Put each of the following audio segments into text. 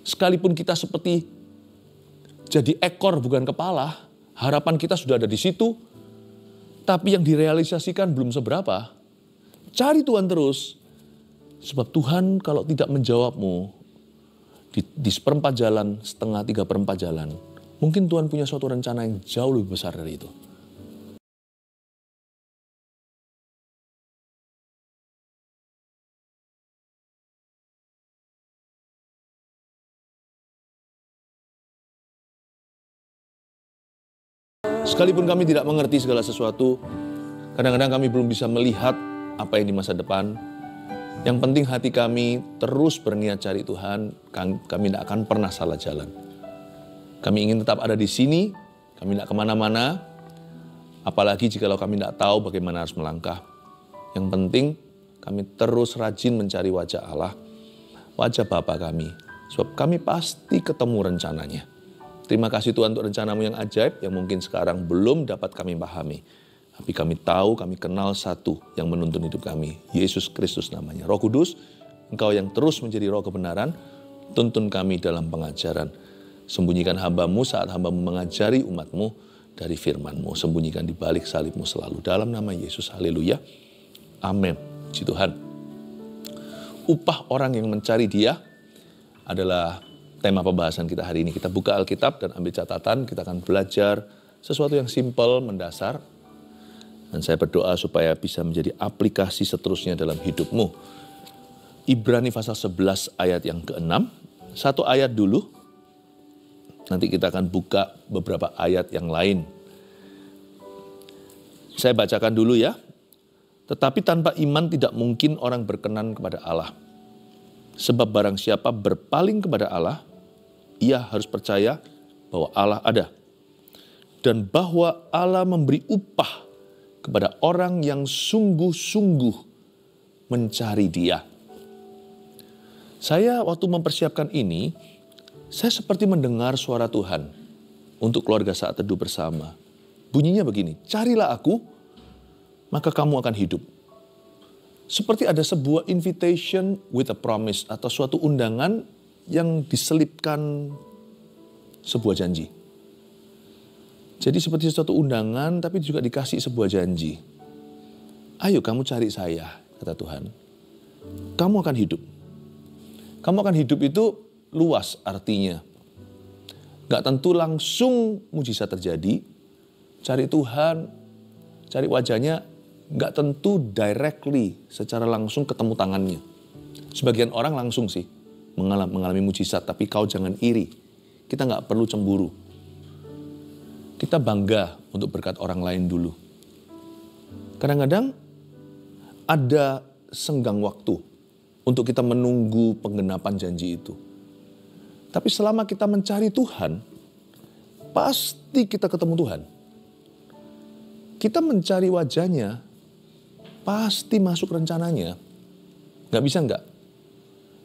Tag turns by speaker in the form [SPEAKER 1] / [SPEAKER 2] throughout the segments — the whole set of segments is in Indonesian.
[SPEAKER 1] Sekalipun kita seperti jadi ekor bukan kepala, harapan kita sudah ada di situ, tapi yang direalisasikan belum seberapa. Cari Tuhan terus, sebab Tuhan kalau tidak menjawabmu di seperempat jalan, setengah, 3/4 jalan, mungkin Tuhan punya suatu rencana yang jauh lebih besar dari itu. Sekalipun kami tidak mengerti segala sesuatu, kadang-kadang kami belum bisa melihat apa yang di masa depan. Yang penting hati kami terus berniat cari Tuhan, kami tidak akan pernah salah jalan. Kami ingin tetap ada di sini, kami tidak kemana-mana, apalagi jikalau kami tidak tahu bagaimana harus melangkah. Yang penting kami terus rajin mencari wajah Allah, wajah Bapa kami, sebab kami pasti ketemu rencananya. Terima kasih Tuhan untuk rencanamu yang ajaib, yang mungkin sekarang belum dapat kami pahami. Tapi kami tahu, kami kenal satu yang menuntun hidup kami. Yesus Kristus namanya. Roh Kudus, Engkau yang terus menjadi roh kebenaran, tuntun kami dalam pengajaran. Sembunyikan hamba-Mu saat hamba-Mu mengajari umat-Mu dari firman-Mu. Sembunyikan di balik salib-Mu selalu. Dalam nama Yesus, haleluya. Amin. Puji Tuhan. Upah orang yang mencari Dia adalah tema pembahasan kita hari ini. Kita buka Alkitab dan ambil catatan, kita akan belajar sesuatu yang simpel, mendasar. Dan saya berdoa supaya bisa menjadi aplikasi seterusnya dalam hidupmu. Ibrani pasal 11 ayat yang ke-6. Satu ayat dulu. Nanti kita akan buka beberapa ayat yang lain. Saya bacakan dulu ya. Tetapi tanpa iman tidak mungkin orang berkenan kepada Allah. Sebab barang siapa berpaling kepada Allah, ia harus percaya bahwa Allah ada. Dan bahwa Allah memberi upah kepada orang yang sungguh-sungguh mencari Dia. Saya waktu mempersiapkan ini, saya seperti mendengar suara Tuhan untuk keluarga saat teduh bersama. Bunyinya begini, carilah aku, maka kamu akan hidup. Seperti ada sebuah invitation with a promise atau suatu undangan yang diselipkan sebuah janji. Jadi seperti suatu undangan tapi juga dikasih sebuah janji. Ayo kamu cari saya, kata Tuhan. Kamu akan hidup. Kamu akan hidup itu luas artinya. Gak tentu langsung mujizat terjadi. Cari Tuhan, cari wajahnya, gak tentu directly secara langsung ketemu tangannya. Sebagian orang langsung sih mengalami mujizat, tapi kau jangan iri. Kita gak perlu cemburu. Kita bangga untuk berkat orang lain dulu. Kadang-kadang ada senggang waktu untuk kita menunggu penggenapan janji itu. Tapi selama kita mencari Tuhan, pasti kita ketemu Tuhan. Kita mencari wajahnya, pasti masuk rencananya. Gak bisa enggak.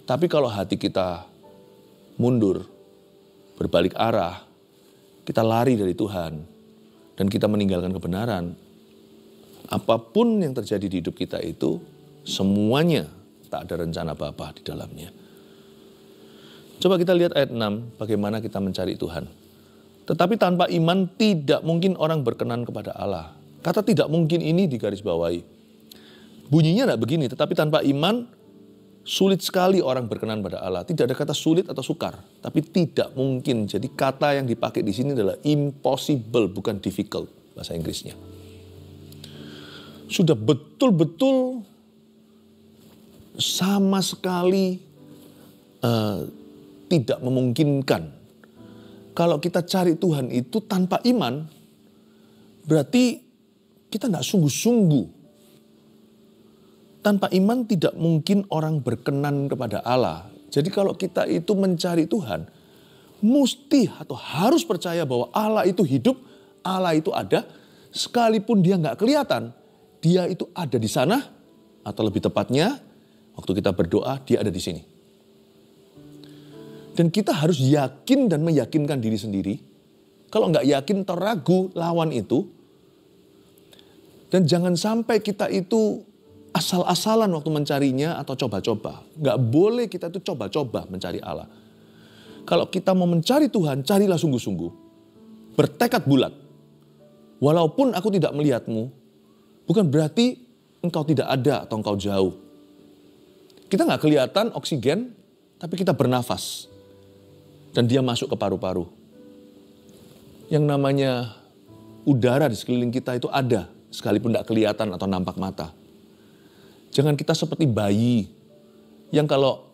[SPEAKER 1] Tapi kalau hati kita mundur, berbalik arah, kita lari dari Tuhan, dan kita meninggalkan kebenaran, apapun yang terjadi di hidup kita itu, semuanya tak ada rencana Bapa di dalamnya. Coba kita lihat ayat 6, bagaimana kita mencari Tuhan. Tetapi tanpa iman tidak mungkin orang berkenan kepada Allah. Kata tidak mungkin ini digarisbawahi. Bunyinya tidak begini, tetapi tanpa iman sulit sekali orang berkenan pada Allah. Tidak ada kata sulit atau sukar, tapi tidak mungkin. Jadi kata yang dipakai di sini adalah impossible, bukan difficult bahasa Inggrisnya. Sudah betul-betul sama sekali tidak memungkinkan. Kalau kita cari Tuhan itu tanpa iman, berarti kita tidak sungguh-sungguh. Tanpa iman tidak mungkin orang berkenan kepada Allah. Jadi kalau kita itu mencari Tuhan, mesti atau harus percaya bahwa Allah itu hidup, Allah itu ada, sekalipun dia nggak kelihatan, dia itu ada di sana, atau lebih tepatnya, waktu kita berdoa, dia ada di sini. Dan kita harus yakin dan meyakinkan diri sendiri. Kalau nggak yakin atau ragu, lawan itu. Dan jangan sampai kita itu asal-asalan waktu mencarinya atau coba-coba. Nggak boleh kita itu coba-coba mencari Allah. Kalau kita mau mencari Tuhan, carilah sungguh-sungguh. Bertekad bulat. Walaupun aku tidak melihatmu, bukan berarti engkau tidak ada atau engkau jauh. Kita nggak kelihatan oksigen, tapi kita bernafas. Dan dia masuk ke paru-paru. Yang namanya udara di sekeliling kita itu ada, sekalipun tidak kelihatan atau nampak mata. Jangan kita seperti bayi yang kalau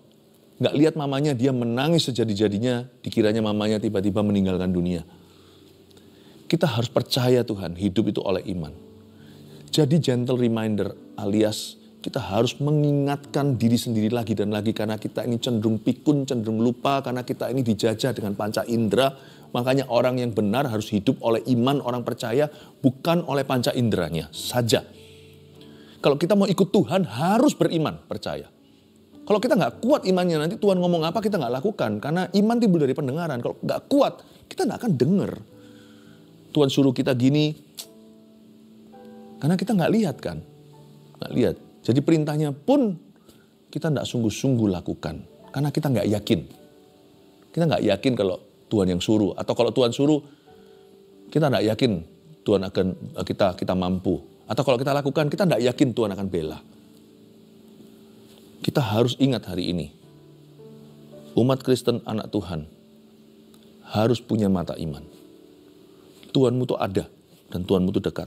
[SPEAKER 1] nggak lihat mamanya dia menangis sejadi-jadinya, dikiranya mamanya tiba-tiba meninggalkan dunia. Kita harus percaya Tuhan, hidup itu oleh iman. Jadi gentle reminder alias kita harus mengingatkan diri sendiri lagi dan lagi karena kita ini cenderung pikun, cenderung lupa karena kita ini dijajah dengan panca indera. Makanya orang yang benar harus hidup oleh iman orang percaya, bukan oleh panca inderanya saja. Kalau kita mau ikut Tuhan harus beriman, percaya. Kalau kita nggak kuat imannya, nanti Tuhan ngomong apa kita nggak lakukan. Karena iman timbul dari pendengaran. Kalau nggak kuat, kita nggak akan dengar. Tuhan suruh kita gini, karena kita nggak lihat kan. Nggak lihat. Jadi perintahnya pun kita nggak sungguh-sungguh lakukan. Karena kita nggak yakin. Kita nggak yakin kalau Tuhan yang suruh. Atau kalau Tuhan suruh, kita nggak yakin Tuhan akan kita mampu. Atau kalau kita lakukan, kita tidak yakin Tuhan akan bela. Kita harus ingat hari ini. Umat Kristen anak Tuhan harus punya mata iman. Tuhanmu itu ada dan Tuhanmu itu dekat.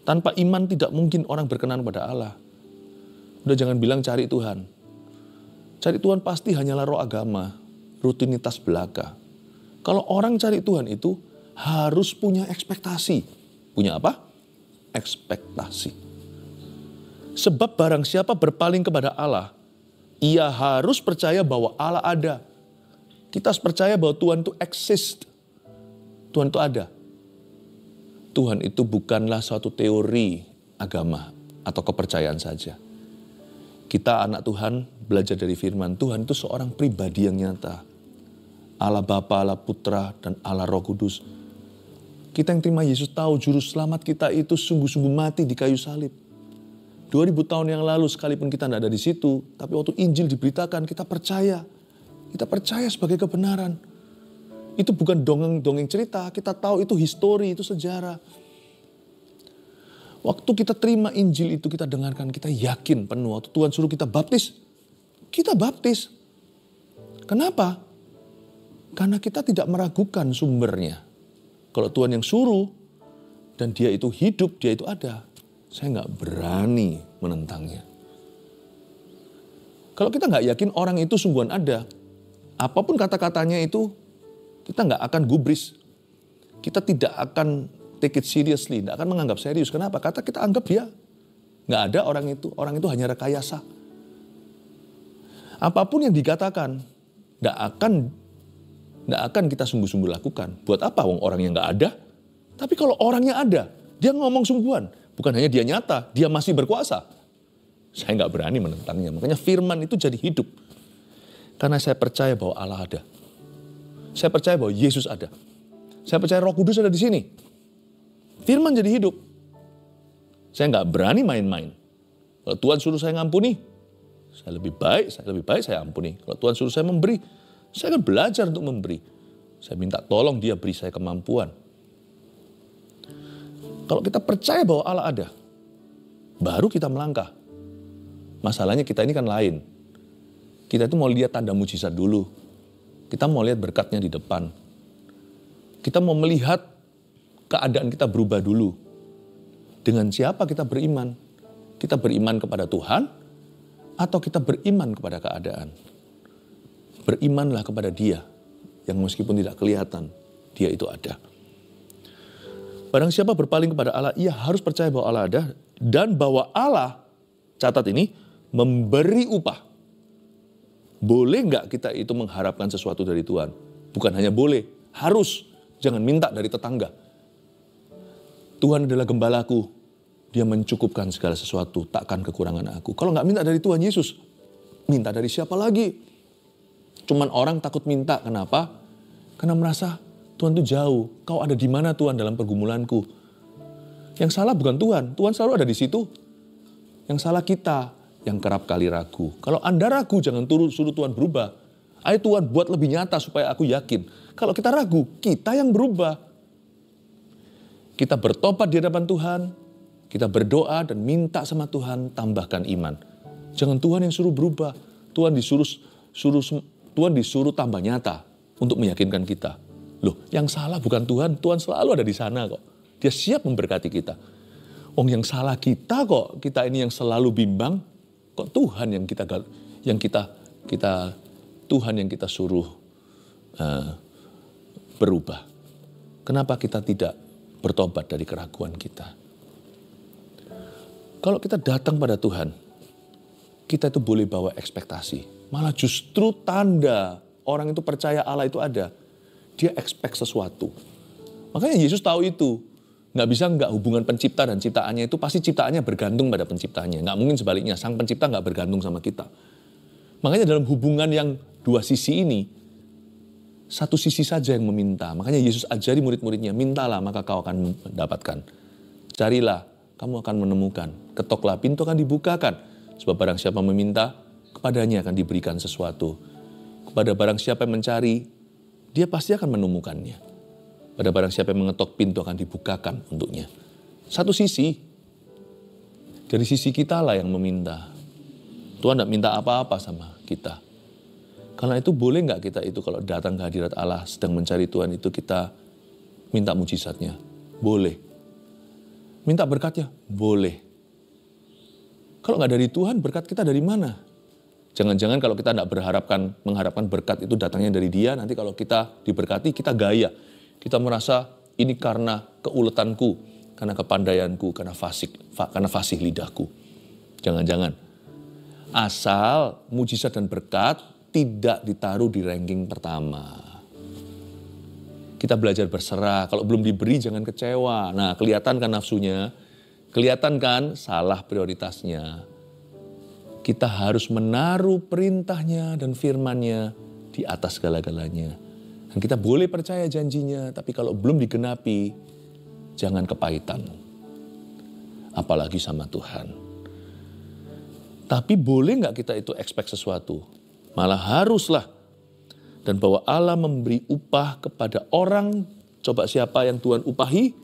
[SPEAKER 1] Tanpa iman tidak mungkin orang berkenan pada Allah. Udah jangan bilang cari Tuhan. Cari Tuhan pasti hanyalah roh agama, rutinitas belaka. Kalau orang cari Tuhan itu harus punya ekspektasi. Punya apa? Ekspektasi. Sebab barang siapa berpaling kepada Allah, ia harus percaya bahwa Allah ada. Kita harus percaya bahwa Tuhan itu exist. Tuhan itu ada. Tuhan itu bukanlah suatu teori agama atau kepercayaan saja. Kita anak Tuhan belajar dari firman Tuhan itu seorang pribadi yang nyata. Allah Bapa, Allah Putra, dan Allah Roh Kudus. Kita yang terima Yesus tahu juru selamat kita itu sungguh-sungguh mati di kayu salib. 2000 tahun yang lalu sekalipun kita tidak ada di situ, tapi waktu Injil diberitakan kita percaya. Kita percaya sebagai kebenaran. Itu bukan dongeng cerita, kita tahu itu histori, itu sejarah. Waktu kita terima Injil itu kita dengarkan, kita yakin penuh. Waktu Tuhan suruh kita baptis, kita baptis. Kenapa? Karena kita tidak meragukan sumbernya. Kalau Tuhan yang suruh dan dia itu hidup, dia itu ada. Saya nggak berani menentangnya. Kalau kita nggak yakin orang itu sungguhan ada, apapun kata-katanya itu, kita nggak akan gubris. Kita tidak akan take it seriously, tidak akan menganggap serius. Kenapa? Kata kita anggap dia nggak ada orang itu hanya rekayasa. Apapun yang dikatakan, nggak akan kita sungguh-sungguh lakukan. Buat apa orang yang nggak ada? Tapi kalau orangnya ada, dia ngomong sungguhan. Bukan hanya dia nyata, dia masih berkuasa. Saya nggak berani menentangnya. Makanya firman itu jadi hidup. Karena saya percaya bahwa Allah ada. Saya percaya bahwa Yesus ada. Saya percaya Roh Kudus ada di sini. Firman jadi hidup. Saya nggak berani main-main. Kalau Tuhan suruh saya ngampuni, saya lebih baik saya ampuni. Kalau Tuhan suruh saya memberi, saya akan belajar untuk memberi. Saya minta tolong dia beri saya kemampuan. Kalau kita percaya bahwa Allah ada, baru kita melangkah. Masalahnya kita ini kan lain. Kita itu mau lihat tanda mujizat dulu. Kita mau lihat berkatnya di depan. Kita mau melihat keadaan kita berubah dulu. Dengan siapa kita beriman? Kita beriman kepada Tuhan atau kita beriman kepada keadaan? Berimanlah kepada Dia yang meskipun tidak kelihatan, Dia itu ada. Barang siapa berpaling kepada Allah, ia harus percaya bahwa Allah ada dan bahwa Allah, catat ini, memberi upah. Boleh nggak kita itu mengharapkan sesuatu dari Tuhan? Bukan hanya boleh, harus. Jangan minta dari tetangga. Tuhan adalah gembalaku. Dia mencukupkan segala sesuatu, takkan kekurangan aku. Kalau nggak minta dari Tuhan Yesus, minta dari siapa lagi? Cuman orang takut minta, kenapa? Karena merasa Tuhan itu jauh. Kau ada di mana Tuhan dalam pergumulanku? Yang salah bukan Tuhan. Tuhan selalu ada di situ. Yang salah kita yang kerap kali ragu. Kalau Anda ragu, jangan suruh Tuhan berubah. Ayo Tuhan buat lebih nyata supaya aku yakin. Kalau kita ragu, kita yang berubah. Kita bertobat di hadapan Tuhan, kita berdoa dan minta sama Tuhan tambahkan iman. Jangan Tuhan yang suruh berubah. Tuhan disuruh tambah nyata untuk meyakinkan kita. Loh, yang salah bukan Tuhan, Tuhan selalu ada di sana kok. Dia siap memberkati kita. Yang salah kita kok, kita ini yang selalu bimbang, kok Tuhan yang kita suruh berubah. Kenapa kita tidak bertobat dari keraguan kita? Kalau kita datang pada Tuhan, kita itu boleh bawa ekspektasi. Malah justru tanda orang itu percaya Allah itu ada. Dia expect sesuatu. Makanya Yesus tahu itu. Nggak hubungan pencipta dan ciptaannya itu pasti ciptaannya bergantung pada penciptanya. Nggak mungkin sebaliknya, sang pencipta nggak bergantung sama kita. Makanya dalam hubungan yang dua sisi ini, satu sisi saja yang meminta. Makanya Yesus ajari murid-muridnya, mintalah maka kau akan mendapatkan. Carilah, kamu akan menemukan. Ketoklah, pintu akan dibukakan. Sebab barang siapa meminta, kepadanya akan diberikan sesuatu. Kepada barang siapa yang mencari, dia pasti akan menemukannya. Pada barang siapa yang mengetok, pintu akan dibukakan untuknya. Satu sisi, dari sisi kita lah yang meminta. Tuhan tidak minta apa-apa sama kita. Karena itu boleh nggak kita itu kalau datang ke hadirat Allah sedang mencari Tuhan itu kita minta mujizatnya? Boleh. Minta berkatnya? Boleh. Kalau nggak dari Tuhan, berkat kita dari mana? Jangan-jangan kalau kita tidak mengharapkan berkat itu datangnya dari Dia, nanti kalau kita diberkati, kita gaya. Kita merasa ini karena keuletanku, karena kepandaianku, karena fasih lidahku. Jangan-jangan. Asal mujizat dan berkat tidak ditaruh di ranking pertama. Kita belajar berserah, kalau belum diberi jangan kecewa. Nah, kelihatan kan nafsunya, kelihatan kan salah prioritasnya. Kita harus menaruh perintahnya dan firman-Nya di atas segala-galanya. Dan kita boleh percaya janjinya, tapi kalau belum digenapi, jangan kepahitan. Apalagi sama Tuhan. Tapi boleh nggak kita itu expect sesuatu? Malah haruslah. Dan bahwa Allah memberi upah kepada orang, coba siapa yang Tuhan upahi?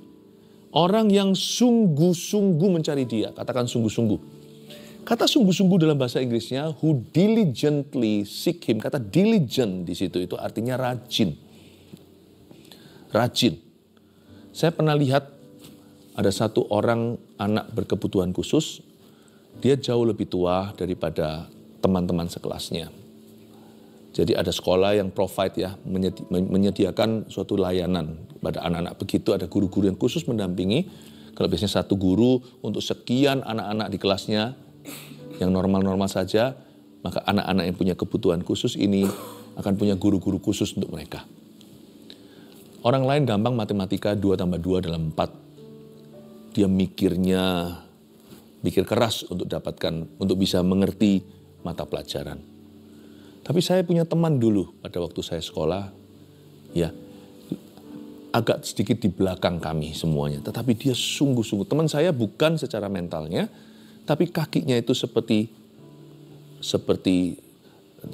[SPEAKER 1] Orang yang sungguh-sungguh mencari Dia. Katakan sungguh-sungguh. Kata sungguh-sungguh dalam bahasa Inggrisnya, who diligently seek Him. Kata diligent di situ itu artinya rajin. Rajin. Saya pernah lihat ada satu orang anak berkebutuhan khusus. Dia jauh lebih tua daripada teman-teman sekelasnya. Jadi ada sekolah yang provide ya, menyediakan suatu layanan pada anak-anak. Begitu ada guru-guru yang khusus mendampingi. Kalau biasanya satu guru untuk sekian anak-anak di kelasnya, yang normal-normal saja, maka anak-anak yang punya kebutuhan khusus ini akan punya guru-guru khusus untuk mereka. Orang lain gampang matematika 2 tambah 2 adalah 4. Dia mikir keras untuk bisa mengerti mata pelajaran. Tapi saya punya teman dulu pada waktu saya sekolah, ya agak sedikit di belakang kami semuanya. Tetapi dia sungguh-sungguh, teman saya bukan secara mentalnya, tapi kakinya itu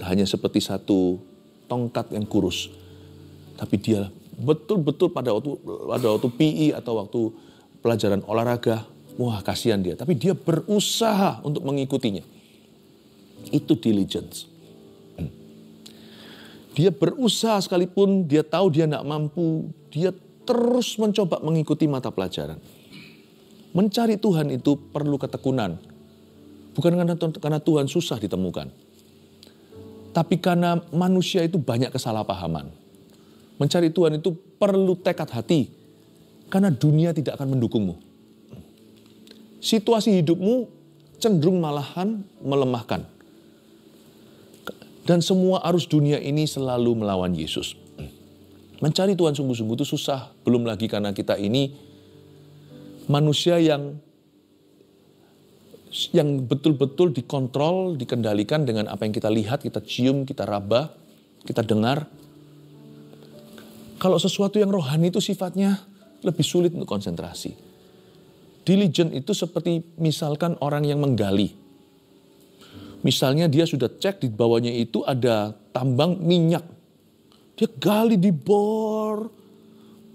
[SPEAKER 1] hanya seperti satu tongkat yang kurus. Tapi dia betul-betul pada waktu PI atau waktu pelajaran olahraga, wah kasihan dia. Tapi dia berusaha untuk mengikutinya. Itu diligence. Dia berusaha sekalipun dia tahu dia tidak mampu, dia terus mencoba mengikuti mata pelajaran. Mencari Tuhan itu perlu ketekunan. Bukan karena Tuhan susah ditemukan. Tapi karena manusia itu banyak kesalahpahaman. Mencari Tuhan itu perlu tekad hati. Karena dunia tidak akan mendukungmu. Situasi hidupmu cenderung malahan melemahkan. Dan semua arus dunia ini selalu melawan Yesus. Mencari Tuhan sungguh-sungguh itu susah. Belum lagi karena kita ini manusia yang betul-betul dikontrol, dikendalikan dengan apa yang kita lihat, kita cium, kita raba, kita dengar. Kalau sesuatu yang rohani itu sifatnya lebih sulit untuk konsentrasi. Diligent itu seperti misalkan orang yang menggali. Misalnya dia sudah cek di bawahnya itu ada tambang minyak. Dia gali di bor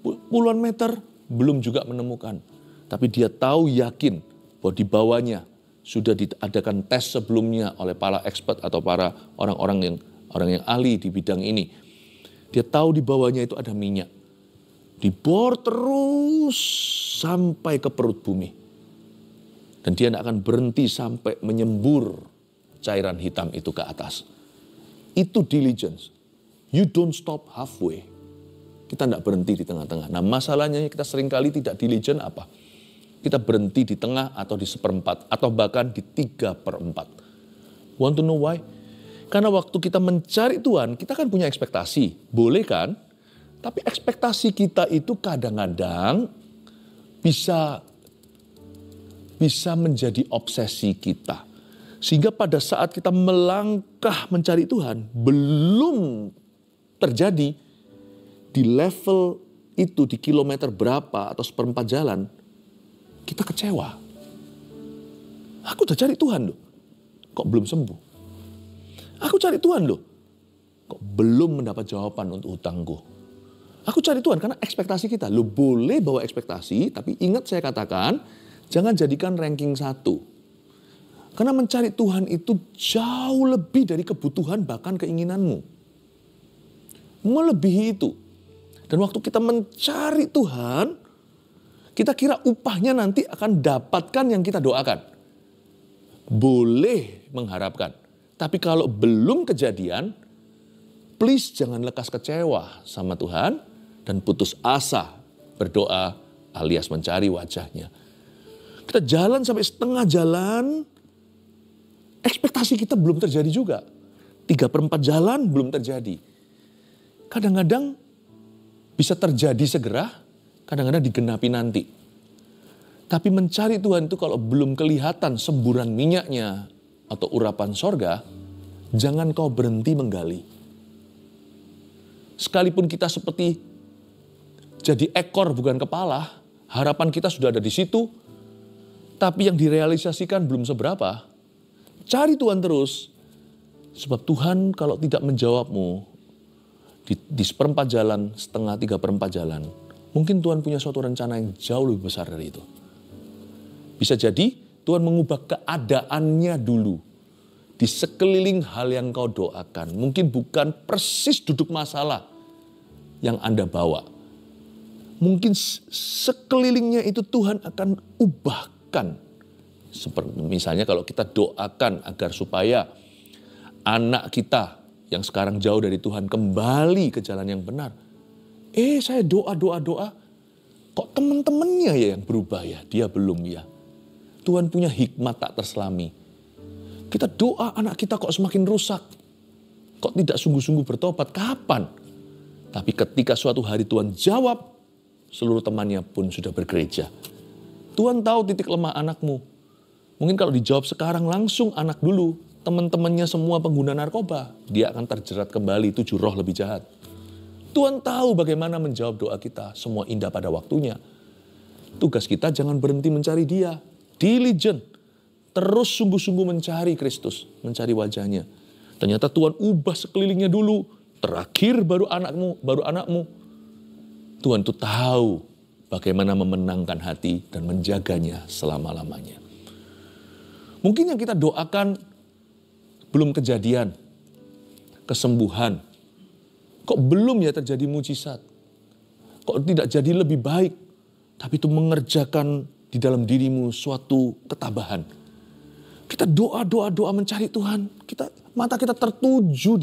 [SPEAKER 1] puluhan meter, belum juga menemukan. Tapi dia tahu yakin bahwa di bawahnya sudah diadakan tes sebelumnya oleh para expert atau para orang yang ahli di bidang ini. Dia tahu di bawahnya itu ada minyak. Dibor terus sampai ke perut bumi. Dan dia tidak akan berhenti sampai menyembur cairan hitam itu ke atas. Itu diligence. You don't stop halfway. Kita tidak berhenti di tengah-tengah. Nah masalahnya kita seringkali tidak diligent apa? Kita berhenti di tengah atau di seperempat. Atau bahkan di 3/4. Want to know why? Karena waktu kita mencari Tuhan, kita kan punya ekspektasi. Boleh kan? Tapi ekspektasi kita itu kadang-kadang bisa menjadi obsesi kita. Sehingga pada saat kita melangkah mencari Tuhan, belum terjadi di level itu, di kilometer berapa atau seperempat jalan, kita kecewa. Aku udah cari Tuhan loh, kok belum sembuh. Aku cari Tuhan loh, kok belum mendapat jawaban untuk hutangku. Aku cari Tuhan karena ekspektasi kita. Lo boleh bawa ekspektasi, tapi ingat saya katakan, jangan jadikan ranking 1. Karena mencari Tuhan itu jauh lebih dari kebutuhan bahkan keinginanmu. Melebihi itu. Dan waktu kita mencari Tuhan, kita kira upahnya nanti akan dapatkan yang kita doakan. Boleh mengharapkan. Tapi kalau belum kejadian, please jangan lekas kecewa sama Tuhan dan putus asa berdoa alias mencari wajahnya. Kita jalan sampai setengah jalan, ekspektasi kita belum terjadi juga. 3/4 jalan belum terjadi. Kadang-kadang bisa terjadi segera, kadang-kadang digenapi nanti. Tapi mencari Tuhan itu kalau belum kelihatan semburan minyaknya atau urapan sorga, jangan kau berhenti menggali. Sekalipun kita seperti jadi ekor bukan kepala, harapan kita sudah ada di situ, tapi yang direalisasikan belum seberapa. Cari Tuhan terus, sebab Tuhan kalau tidak menjawabmu di seperempat jalan, setengah 3/4 jalan, mungkin Tuhan punya suatu rencana yang jauh lebih besar dari itu. Bisa jadi Tuhan mengubah keadaannya dulu di sekeliling hal yang kau doakan. Mungkin bukan persis duduk masalah yang Anda bawa. Mungkin sekelilingnya itu Tuhan akan ubahkan. Seperti misalnya kalau kita doakan agar supaya anak kita yang sekarang jauh dari Tuhan kembali ke jalan yang benar. Saya doa. Kok teman-temannya ya yang berubah ya? Dia belum ya. Tuhan punya hikmat tak terselami. Kita doa anak kita kok semakin rusak. Kok tidak sungguh-sungguh bertobat? Kapan? Tapi ketika suatu hari Tuhan jawab, seluruh temannya pun sudah bergereja. Tuhan tahu titik lemah anakmu. Mungkin kalau dijawab sekarang langsung anak dulu. Teman-temannya semua pengguna narkoba. Dia akan terjerat kembali 7 roh lebih jahat. Tuhan tahu bagaimana menjawab doa kita. Semua indah pada waktunya. Tugas kita jangan berhenti mencari Dia. Diligent. Terus sungguh-sungguh mencari Kristus. Mencari wajahnya. Ternyata Tuhan ubah sekelilingnya dulu. Terakhir baru anakmu. Tuhan itu tahu bagaimana memenangkan hati dan menjaganya selama-lamanya. Mungkin yang kita doakan belum kejadian. Kesembuhan. Kok belum ya terjadi mujizat? Kok tidak jadi lebih baik? Tapi itu mengerjakan di dalam dirimu suatu ketabahan. Kita doa mencari Tuhan. Mata kita tertuju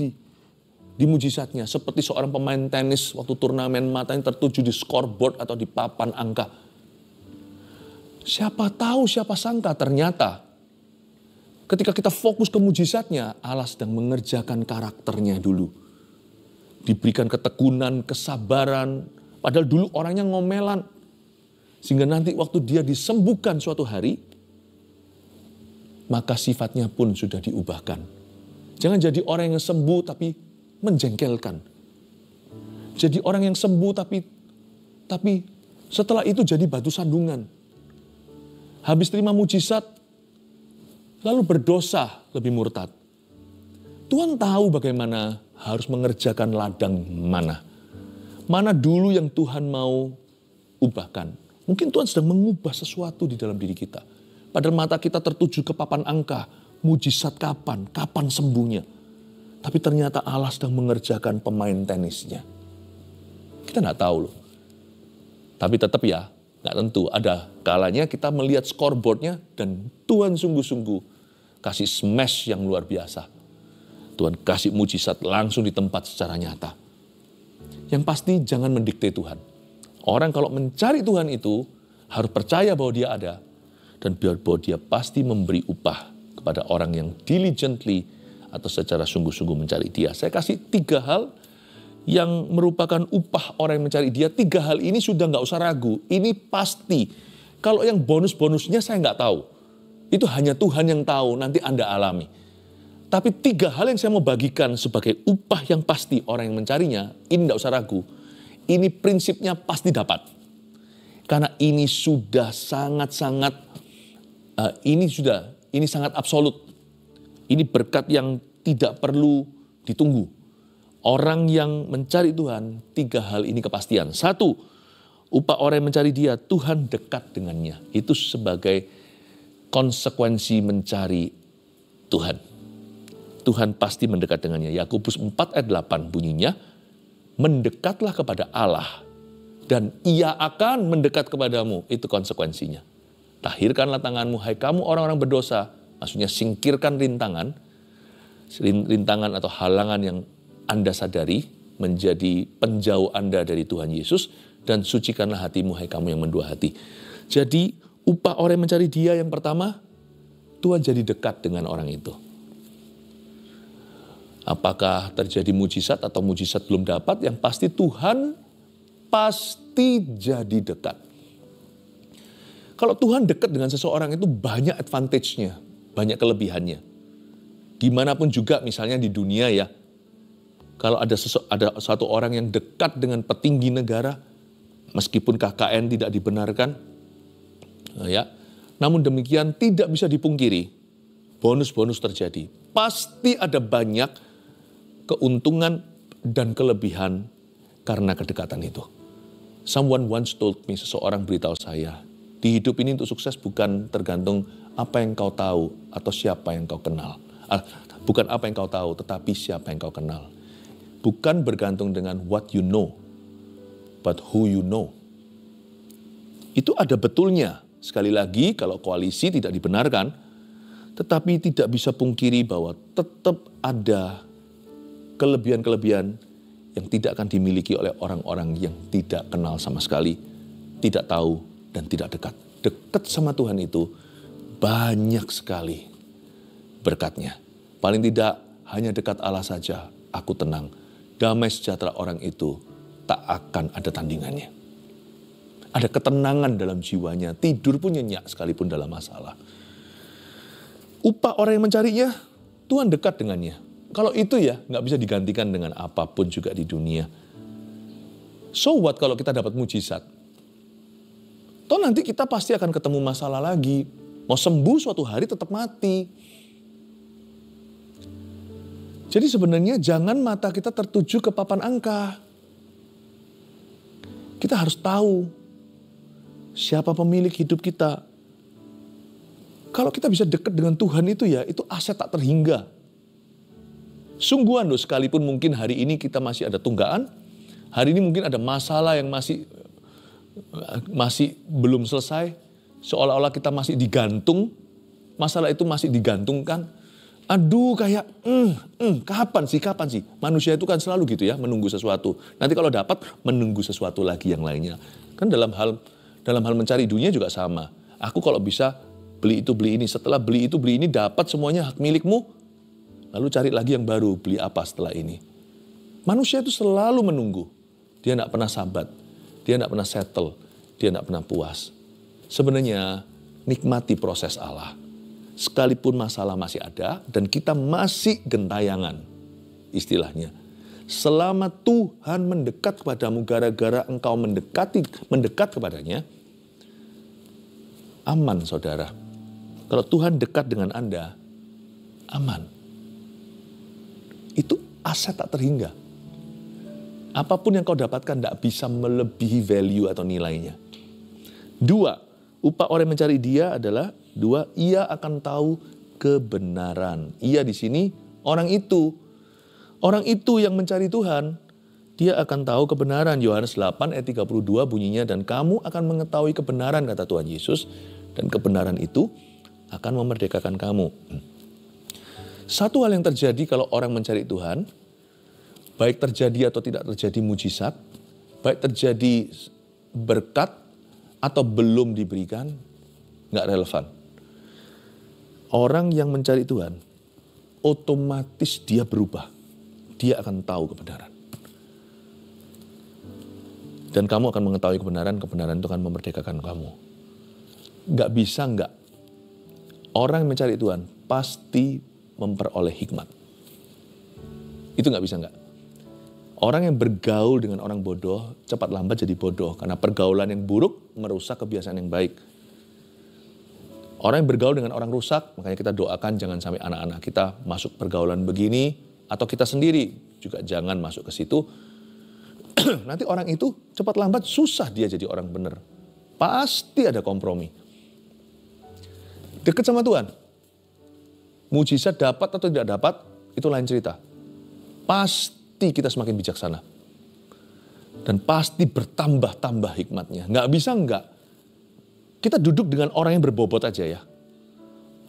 [SPEAKER 1] di mujizatnya. Seperti seorang pemain tenis waktu turnamen matanya tertuju di scoreboard atau di papan angka. Siapa tahu, siapa sangka ternyata ketika kita fokus ke mujizatnya, Allah sedang mengerjakan karakternya dulu. Diberikan ketekunan, kesabaran. Padahal dulu orangnya ngomelan. Sehingga nanti waktu dia disembuhkan suatu hari, maka sifatnya pun sudah diubahkan. Jangan jadi orang yang sembuh tapi menjengkelkan. Jadi orang yang sembuh tapi setelah itu jadi batu sandungan. Habis terima mujizat, lalu berdosa lebih murtad. Tuhan tahu bagaimana harus mengerjakan ladang mana. Mana dulu yang Tuhan mau ubahkan. Mungkin Tuhan sedang mengubah sesuatu di dalam diri kita. Padahal mata kita tertuju ke papan angka. Mujizat kapan? Kapan sembuhnya? Tapi ternyata Allah sedang mengerjakan pemain tenisnya. Kita nggak tahu loh. Tapi tetap ya, nggak tentu. Ada kalanya kita melihat scoreboardnya dan Tuhan sungguh-sungguh kasih smash yang luar biasa. Tuhan kasih mujizat langsung di tempat secara nyata. Yang pasti jangan mendikte Tuhan. Orang kalau mencari Tuhan itu harus percaya bahwa dia ada. Dan bahwa dia pasti memberi upah kepada orang yang diligently atau secara sungguh-sungguh mencari dia. Saya kasih 3 hal yang merupakan upah orang yang mencari dia. 3 hal ini sudah nggak usah ragu. Ini pasti. Kalau yang bonus-bonusnya saya nggak tahu. Itu hanya Tuhan yang tahu, nanti Anda alami. Tapi 3 hal yang saya mau bagikan sebagai upah yang pasti orang yang mencarinya, ini tidak usah ragu. Ini prinsipnya pasti dapat. Karena ini sudah sangat-sangat, ini sangat absolut. Ini berkat yang tidak perlu ditunggu. Orang yang mencari Tuhan, 3 hal ini kepastian. 1, upah orang yang mencari dia, Tuhan dekat dengannya. Itu sebagai konsekuensi mencari Tuhan. Tuhan pasti mendekat dengannya. Yakobus 4 ayat 8 bunyinya, mendekatlah kepada Allah dan ia akan mendekat kepadamu. Itu konsekuensinya. Tahirkanlah tanganmu, hai kamu orang-orang berdosa. Maksudnya singkirkan rintangan atau halangan yang Anda sadari menjadi penjauh Anda dari Tuhan Yesus. Dan sucikanlah hatimu, hai kamu yang mendua hati. Jadi upah orang yang mencari dia yang pertama, Tuhan jadi dekat dengan orang itu. Apakah terjadi mujizat atau mujizat belum dapat? Yang pasti Tuhan pasti jadi dekat. Kalau Tuhan dekat dengan seseorang itu banyak advantage-nya, banyak kelebihannya. Dimanapun juga misalnya di dunia ya, kalau ada satu orang yang dekat dengan petinggi negara, meskipun KKN tidak dibenarkan, ya, namun demikian tidak bisa dipungkiri, bonus-bonus terjadi. Pasti ada banyak keuntungan dan kelebihan karena kedekatan itu. Someone once told me, seseorang beritahu saya, di hidup ini untuk sukses bukan tergantung apa yang kau tahu atau siapa yang kau kenal. Bukan apa yang kau tahu, tetapi siapa yang kau kenal. Bukan bergantung dengan what you know, but who you know. Itu ada betulnya. Sekali lagi, kalau koalisi tidak dibenarkan, tetapi tidak bisa pungkiri bahwa tetap ada kelebihan-kelebihan yang tidak akan dimiliki oleh orang-orang yang tidak kenal sama sekali, tidak tahu dan tidak dekat. Dekat sama Tuhan itu banyak sekali berkatnya. Paling tidak hanya dekat Allah saja, aku tenang. Damai sejahtera orang itu tak akan ada tandingannya. Ada ketenangan dalam jiwanya, tidur pun nyenyak sekalipun dalam masalah. Upah orang yang mencarinya, Tuhan dekat dengannya. Kalau itu ya nggak bisa digantikan dengan apapun juga di dunia. So what kalau kita dapat mujizat? Toh nanti kita pasti akan ketemu masalah lagi. Mau sembuh suatu hari tetap mati. Jadi sebenarnya jangan mata kita tertuju ke papan angka. Kita harus tahu siapa pemilik hidup kita. Kalau kita bisa dekat dengan Tuhan itu ya, itu aset tak terhingga. Sungguhan loh, sekalipun mungkin hari ini kita masih ada tunggaan, hari ini mungkin ada masalah yang masih belum selesai, seolah-olah kita masih digantung, masalah itu masih digantungkan. Aduh kayak, kapan sih? Manusia itu kan selalu gitu ya, menunggu sesuatu. Nanti kalau dapat, menunggu sesuatu lagi yang lainnya. Kan dalam hal mencari dunia juga sama. Aku kalau bisa beli itu, beli ini. Setelah beli itu, beli ini, dapat semuanya hak milikmu. Lalu cari lagi yang baru, beli apa setelah ini. Manusia itu selalu menunggu. Dia tidak pernah sabat, dia tidak pernah settle, dia tidak pernah puas. Sebenarnya nikmati proses Allah. Sekalipun masalah masih ada dan kita masih gentayangan, istilahnya. Selama Tuhan mendekat kepadamu gara-gara engkau mendekat kepadanya, aman saudara. Kalau Tuhan dekat dengan Anda, aman. Itu aset tak terhingga. Apapun yang kau dapatkan tidak bisa melebihi value atau nilainya. 2, upah orang yang mencari dia adalah 2, ia akan tahu kebenaran. Ia di sini orang itu. Orang itu yang mencari Tuhan, dia akan tahu kebenaran. Yohanes 8 ayat 32 bunyinya, dan kamu akan mengetahui kebenaran, kata Tuhan Yesus, dan kebenaran itu akan memerdekakan kamu. Satu hal yang terjadi kalau orang mencari Tuhan, baik terjadi atau tidak terjadi mujizat, baik terjadi berkat atau belum diberikan, nggak relevan. Orang yang mencari Tuhan, otomatis dia berubah. Dia akan tahu kebenaran. Dan kamu akan mengetahui kebenaran, kebenaran itu akan memerdekakan kamu. Nggak bisa nggak. Orang yang mencari Tuhan pasti memperoleh hikmat. Itu nggak bisa nggak. Orang yang bergaul dengan orang bodoh, cepat lambat jadi bodoh. Karena pergaulan yang buruk merusak kebiasaan yang baik. Orang yang bergaul dengan orang rusak, makanya kita doakan jangan sampai anak-anak kita masuk pergaulan begini, atau kita sendiri juga jangan masuk ke situ. Nanti orang itu cepat lambat susah dia jadi orang benar. Pasti ada kompromi. Dekat sama Tuhan. Mujizat dapat atau tidak dapat, itu lain cerita. Pasti kita semakin bijaksana. Dan pasti bertambah-tambah hikmatnya. Nggak bisa nggak. Kita duduk dengan orang yang berbobot aja ya.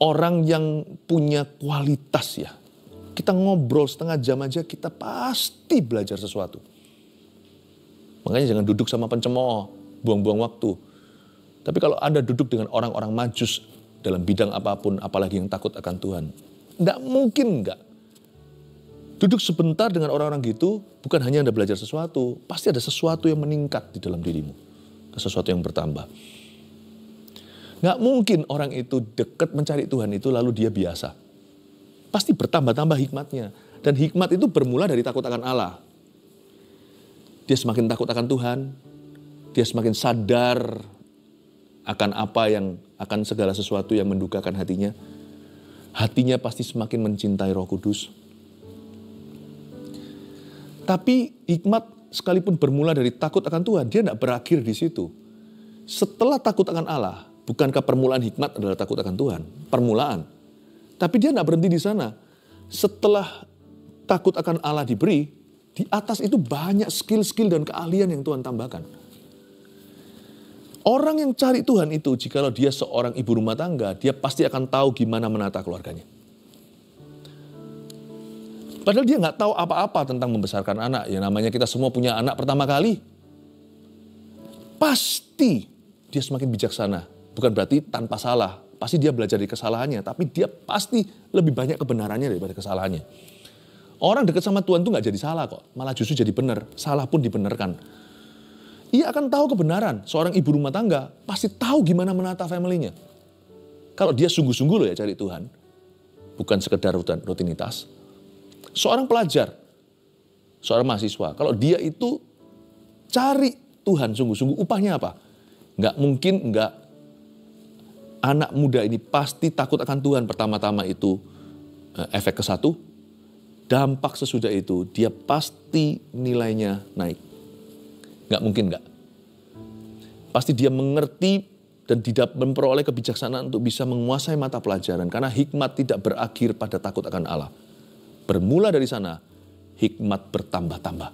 [SPEAKER 1] Orang yang punya kualitas ya. Kita ngobrol setengah jam aja, kita pasti belajar sesuatu. Makanya jangan duduk sama pencemooh, buang-buang waktu. Tapi kalau Anda duduk dengan orang-orang majus dalam bidang apapun, apalagi yang takut akan Tuhan, nggak mungkin nggak. Duduk sebentar dengan orang-orang gitu, bukan hanya Anda belajar sesuatu, pasti ada sesuatu yang meningkat di dalam dirimu. Sesuatu yang bertambah. Nggak mungkin orang itu dekat mencari Tuhan itu lalu dia biasa. Pasti bertambah-tambah hikmatnya. Dan hikmat itu bermula dari takut akan Allah. Dia semakin takut akan Tuhan. Dia semakin sadar akan apa yang, akan segala sesuatu yang mendukakan hatinya. Hatinya pasti semakin mencintai Roh Kudus. Tapi hikmat sekalipun bermula dari takut akan Tuhan, dia tidak berakhir di situ. Setelah takut akan Allah, bukankah permulaan hikmat adalah takut akan Tuhan? Permulaan. Tapi dia tidak berhenti di sana. Setelah takut akan Allah diberi, di atas itu banyak skill-skill dan keahlian yang Tuhan tambahkan. Orang yang cari Tuhan itu, jikalau dia seorang ibu rumah tangga, dia pasti akan tahu gimana menata keluarganya. Padahal dia nggak tahu apa-apa tentang membesarkan anak. Ya namanya kita semua punya anak pertama kali. Pasti dia semakin bijaksana. Bukan berarti tanpa salah. Pasti dia belajar dari kesalahannya, tapi dia pasti lebih banyak kebenarannya daripada kesalahannya. Orang dekat sama Tuhan tuh nggak jadi salah kok, malah justru jadi benar. Salah pun dibenarkan. Ia akan tahu kebenaran. Seorang ibu rumah tangga pasti tahu gimana menata family-nya. Kalau dia sungguh-sungguh loh ya cari Tuhan, bukan sekedar rutinitas. Seorang pelajar, seorang mahasiswa, kalau dia itu cari Tuhan sungguh-sungguh, upahnya apa? Nggak mungkin nggak. Anak muda ini pasti takut akan Tuhan. Pertama-tama itu efek ke satu. Dampak sesudah itu dia pasti nilainya naik. Nggak mungkin nggak. Pasti dia mengerti dan tidak memperoleh kebijaksanaan untuk bisa menguasai mata pelajaran. Karena hikmat tidak berakhir pada takut akan Allah. Bermula dari sana, hikmat bertambah-tambah.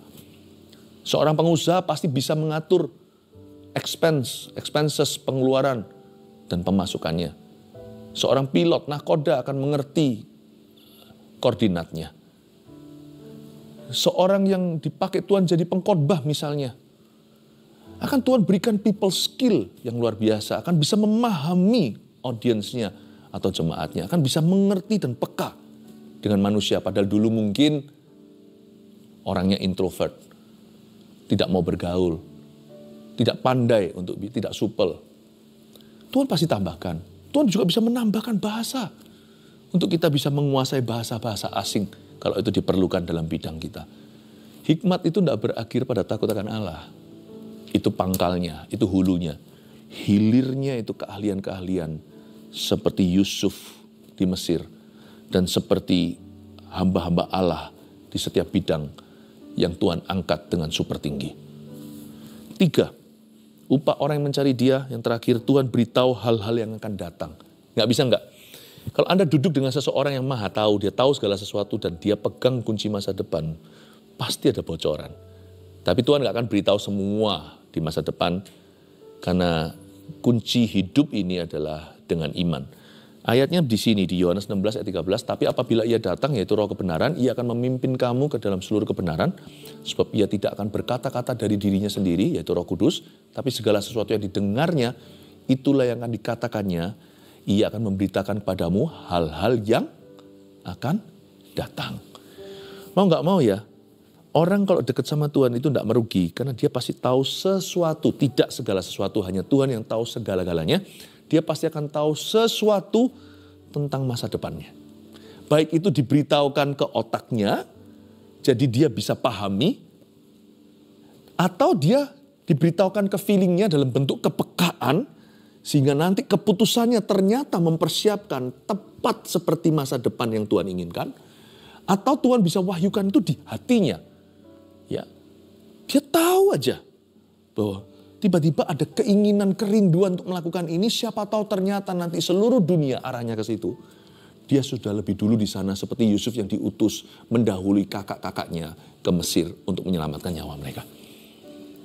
[SPEAKER 1] Seorang pengusaha pasti bisa mengatur expenses, pengeluaran, dan pemasukannya. Seorang pilot nahkoda akan mengerti koordinatnya. Seorang yang dipakai Tuhan jadi pengkhotbah misalnya, akan Tuhan berikan people skill yang luar biasa, akan bisa memahami audiensnya atau jemaatnya, akan bisa mengerti dan peka dengan manusia. Padahal dulu mungkin orangnya introvert, tidak mau bergaul, tidak pandai untuk tidak supel. Tuhan pasti tambahkan. Tuhan juga bisa menambahkan bahasa untuk kita bisa menguasai bahasa-bahasa asing kalau itu diperlukan dalam bidang kita. Hikmat itu tidak berakhir pada takut akan Allah. Itu pangkalnya, itu hulunya. Hilirnya itu keahlian-keahlian seperti Yusuf di Mesir dan seperti hamba-hamba Allah di setiap bidang yang Tuhan angkat dengan super tinggi. 3, upah orang yang mencari Dia. Yang terakhir, Tuhan beritahu hal-hal yang akan datang. Nggak bisa nggak? Kalau Anda duduk dengan seseorang yang maha tahu, dia tahu segala sesuatu dan dia pegang kunci masa depan, pasti ada bocoran. Tapi Tuhan nggak akan beritahu semua di masa depan, karena kunci hidup ini adalah dengan iman. Ayatnya di sini di Yohanes 16 ayat 13, tapi apabila Ia datang, yaitu Roh kebenaran, Ia akan memimpin kamu ke dalam seluruh kebenaran, sebab Ia tidak akan berkata-kata dari dirinya sendiri, yaitu Roh Kudus, tapi segala sesuatu yang didengarnya, itulah yang akan dikatakannya. Ia akan memberitakan kepadamu hal-hal yang akan datang. Mau nggak mau ya, orang kalau dekat sama Tuhan itu tidak merugi, karena dia pasti tahu sesuatu, tidak segala sesuatu, hanya Tuhan yang tahu segala-galanya. Dia pasti akan tahu sesuatu tentang masa depannya. Baik itu diberitahukan ke otaknya, jadi dia bisa pahami, atau dia diberitahukan ke feelingnya dalam bentuk kepekaan, sehingga nanti keputusannya ternyata mempersiapkan tepat seperti masa depan yang Tuhan inginkan. Atau Tuhan bisa wahyukan itu di hatinya. Ya, dia tahu aja bahwa tiba-tiba ada keinginan, kerinduan untuk melakukan ini. Siapa tahu ternyata nanti seluruh dunia arahnya ke situ. Dia sudah lebih dulu di sana seperti Yusuf yang diutus mendahului kakak-kakaknya ke Mesir untuk menyelamatkan nyawa mereka.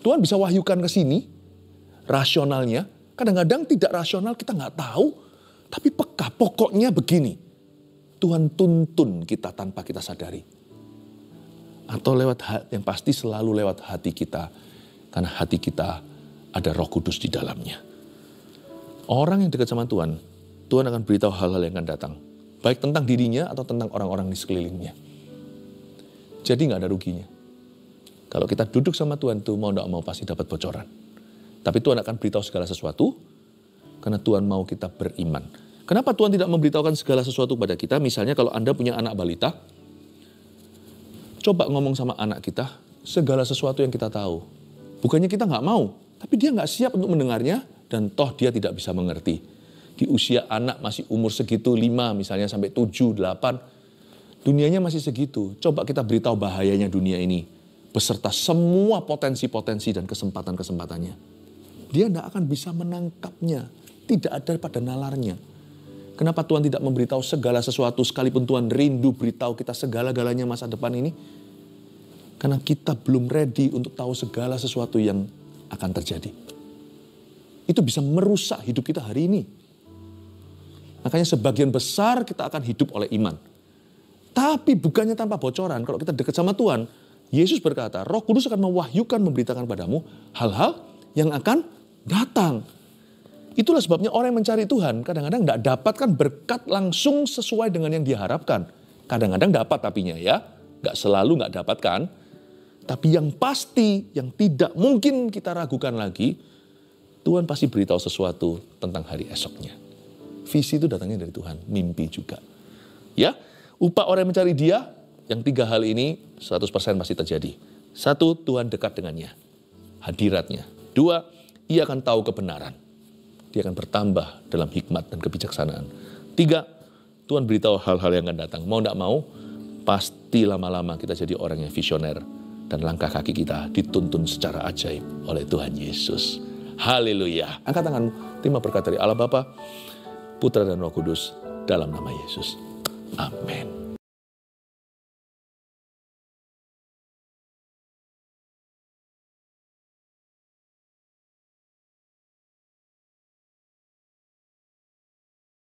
[SPEAKER 1] Tuhan bisa wahyukan ke sini, rasionalnya. Kadang-kadang tidak rasional, kita nggak tahu. Tapi peka, pokoknya begini. Tuhan tuntun kita tanpa kita sadari. Atau yang pasti selalu lewat hati kita. Karena hati kita ada Roh Kudus di dalamnya. Orang yang dekat sama Tuhan, Tuhan akan beritahu hal-hal yang akan datang. Baik tentang dirinya atau tentang orang-orang di sekelilingnya. Jadi nggak ada ruginya. Kalau kita duduk sama Tuhan tuh mau nggak mau pasti dapat bocoran. Tapi Tuhan akan beritahu segala sesuatu, karena Tuhan mau kita beriman. Kenapa Tuhan tidak memberitahukan segala sesuatu pada kita? Misalnya kalau Anda punya anak balita, coba ngomong sama anak kita, segala sesuatu yang kita tahu. Bukannya kita nggak mau, tapi dia nggak siap untuk mendengarnya, dan toh dia tidak bisa mengerti. Di usia anak masih umur segitu, 5 misalnya sampai 7, 8, dunianya masih segitu. Coba kita beritahu bahayanya dunia ini, beserta semua potensi-potensi dan kesempatan-kesempatannya. Dia tidak akan bisa menangkapnya. Tidak ada pada nalarnya. Kenapa Tuhan tidak memberitahu segala sesuatu sekalipun Tuhan rindu beritahu kita segala-galanya masa depan ini? Karena kita belum ready untuk tahu segala sesuatu yang akan terjadi. Itu bisa merusak hidup kita hari ini. Makanya sebagian besar kita akan hidup oleh iman. Tapi bukannya tanpa bocoran. Kalau kita dekat sama Tuhan, Yesus berkata, Roh Kudus akan mewahyukan, memberitakan padamu hal-hal yang akan datang. Itulah sebabnya orang yang mencari Tuhan kadang-kadang tidak dapatkan berkat langsung sesuai dengan yang diharapkan. Kadang-kadang dapat tapinya ya, nggak selalu nggak dapatkan. Tapi yang pasti, yang tidak mungkin kita ragukan lagi, Tuhan pasti beritahu sesuatu tentang hari esoknya. Visi itu datangnya dari Tuhan, mimpi juga. Ya, upah orang yang mencari Dia, yang 3 hal ini 100% pasti terjadi. 1, Tuhan dekat dengannya, hadiratnya. 2, Ia akan tahu kebenaran. Dia akan bertambah dalam hikmat dan kebijaksanaan. 3, Tuhan beritahu hal-hal yang akan datang. Mau tidak mau, pasti lama-lama kita jadi orang yang visioner. Dan langkah kaki kita dituntun secara ajaib oleh Tuhan Yesus. Haleluya. Angkat tanganmu, terima berkat dari Allah Bapa, Putra dan Roh Kudus, dalam nama Yesus. Amin.